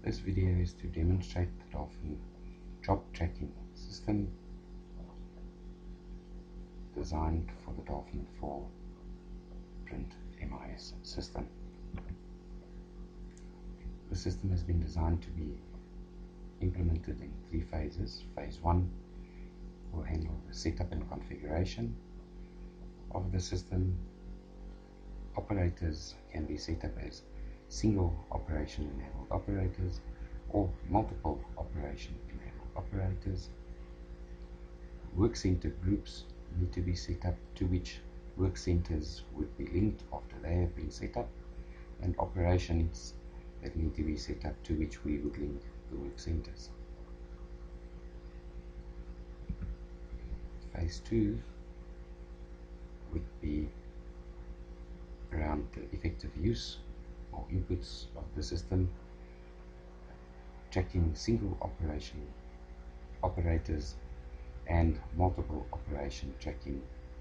This video is to demonstrate the Dolphin Job Tracking System designed for the Dolphin 4 print MIS system. The system has been designed to be implemented in 3 phases. Phase 1 will handle the setup and configuration of the system. Operators can be set up as single operation enabled operators or multiple operation enabled operators. Work center groups need to be set up, to which work centers would be linked after they have been set up, and operations that need to be set up, to which we would link the work centers. Phase 2 would be around the effective use or inputs of the system, tracking single operation operators and multiple operation tracking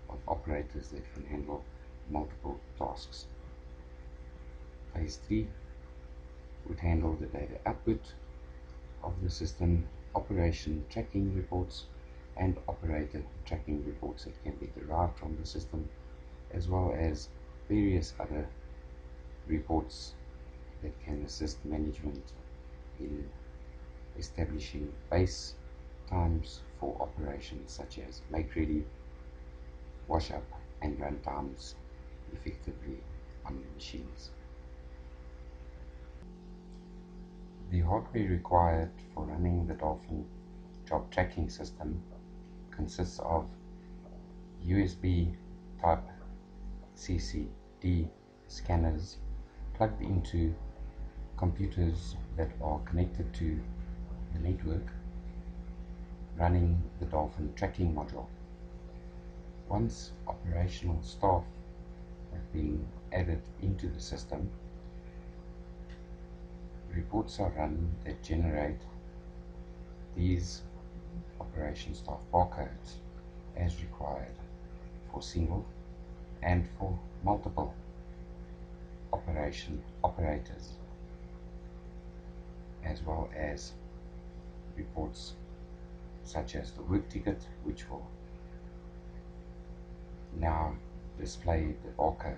of operators that can handle multiple tasks. Phase 3 would handle the data output of the system, operation tracking reports and operator tracking reports that can be derived from the system, as well as various other reports that can assist management in establishing base times for operations such as make ready, wash up and run times effectively on the machines. The hardware required for running the Dolphin Job Tracking System consists of USB type CCD scanners plugged into computers that are connected to the network running the Dolphin tracking module. Once operational staff have been added into the system, reports are run that generate these operation staff barcodes as required for single and for multiple operation operators, as well as reports such as the work ticket, which will now display the barcode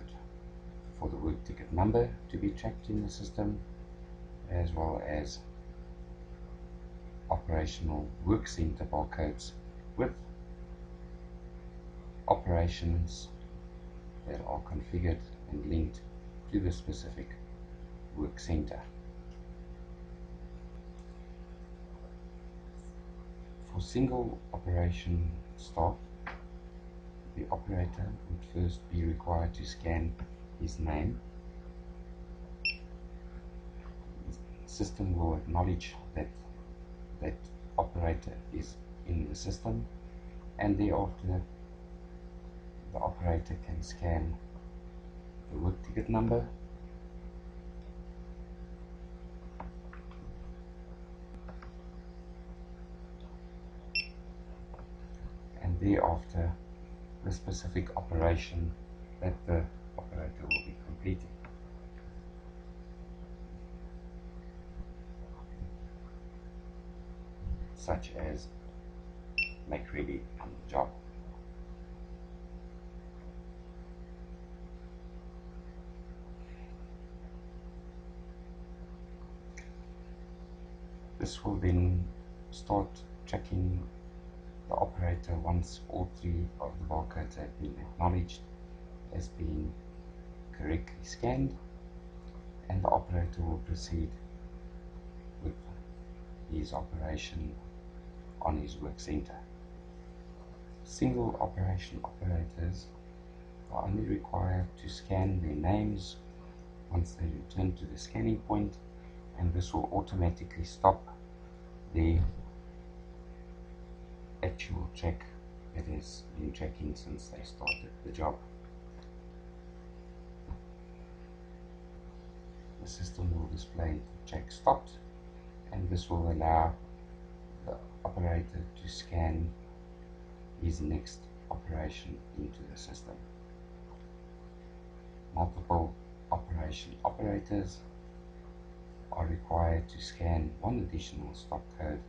for the work ticket number to be tracked in the system, as well as operational work center barcodes with operations that are configured and linked to the specific work center. For single operation staff, the operator would first be required to scan his name. The system will acknowledge that that operator is in the system, and thereafter the operator can scan the work ticket number and thereafter the specific operation that the operator will be completing. Such as make ready on the job. This will then start tracking the operator once all 3 of the barcodes have been acknowledged as being correctly scanned, and the operator will proceed with his operation on his work center. Single operation operators are only required to scan their names once they return to the scanning point, and this will automatically stop the actual track that has been tracking since they started the job. The system will display the track stopped, and this will allow the operator to scan his next operation into the system. Multiple operation operators are required required to scan one additional stop code,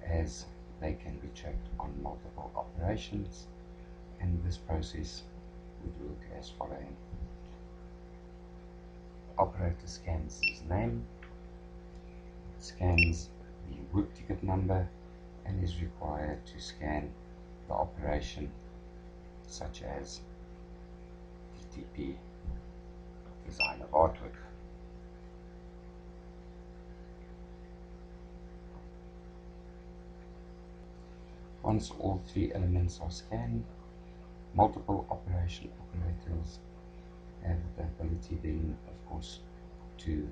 as they can be checked on multiple operations, and this process would work as following. Operator scans his name, scans the work ticket number, and is required to scan the operation such as DTP, design of artwork. Once all three elements are scanned, multiple operation operators have the ability then, of course, to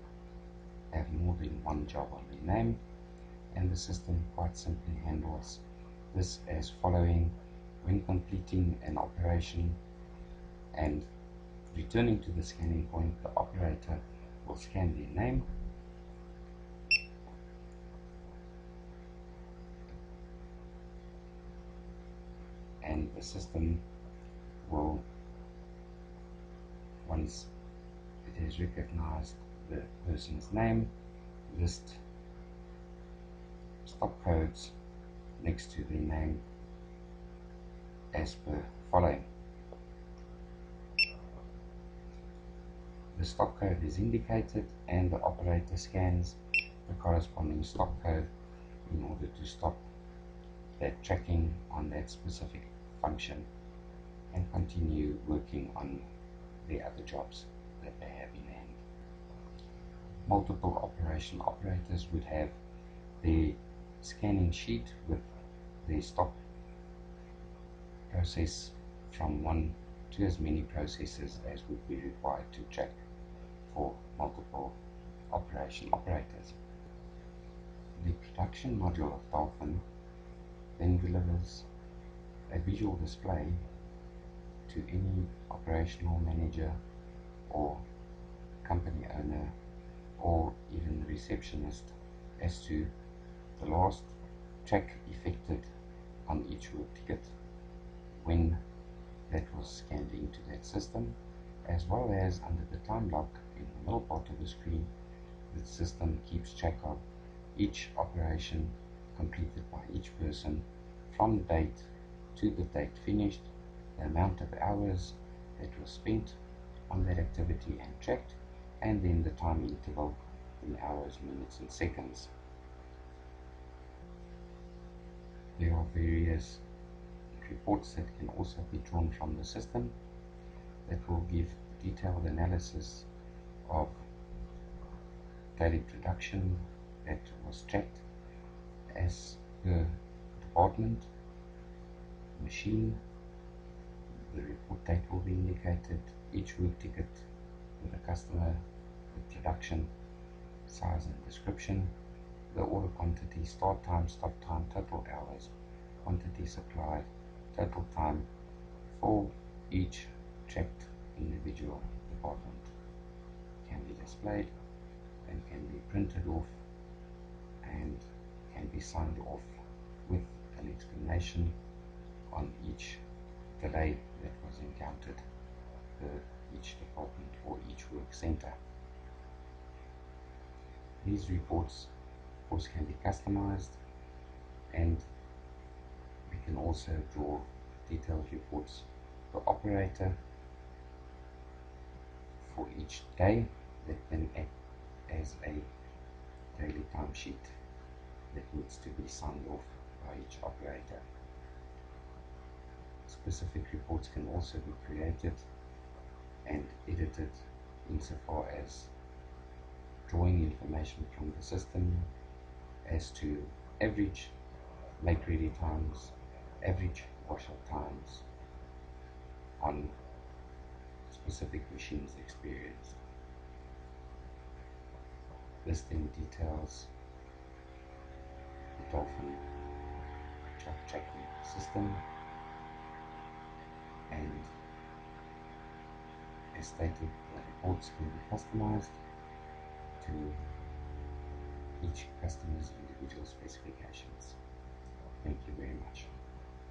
have more than one job on their name, and the system quite simply handles this as following. When completing an operation and returning to the scanning point, the operator will scan their name, and the system will, once it has recognized the person's name, list stop codes next to their name as per following. The stop code is indicated and the operator scans the corresponding stop code in order to stop that tracking on that specific function and continue working on the other jobs that they have in hand. Multiple operation operators would have their scanning sheet with their stop process from one to as many processes as would be required to track for multiple operation operators. The production module of Dolphin then delivers a visual display to any operational manager or company owner or even the receptionist as to the last track effected on each work ticket when that was scanned into that system, as well as under the time block in the middle part of the screen, the system keeps track of each operation completed by each person from the date to the date finished, the amount of hours that was spent on that activity and tracked, and then the time interval in hours, minutes and seconds. There are various reports that can also be drawn from the system that will give detailed analysis of daily production that was tracked as per department, machine. The report date will be indicated, each work ticket with a customer, the production, size and description, the order quantity, start time, stop time, total hours, quantity supplied, total time for each tracked individual department can be displayed and can be printed off and can be signed off with an explanation on each delay that was encountered per each department or each work center. These reports, of course, can be customized, and we can also draw detailed reports per operator for each day that can act as a daily timesheet that needs to be signed off by each operator. Specific reports can also be created and edited insofar as drawing information from the system as to average make ready times, average wash up times on specific machines experienced. This then details the Dolphin Job Tracking System, and as stated, the reports can be customized to each customer's individual specifications. Thank you very much.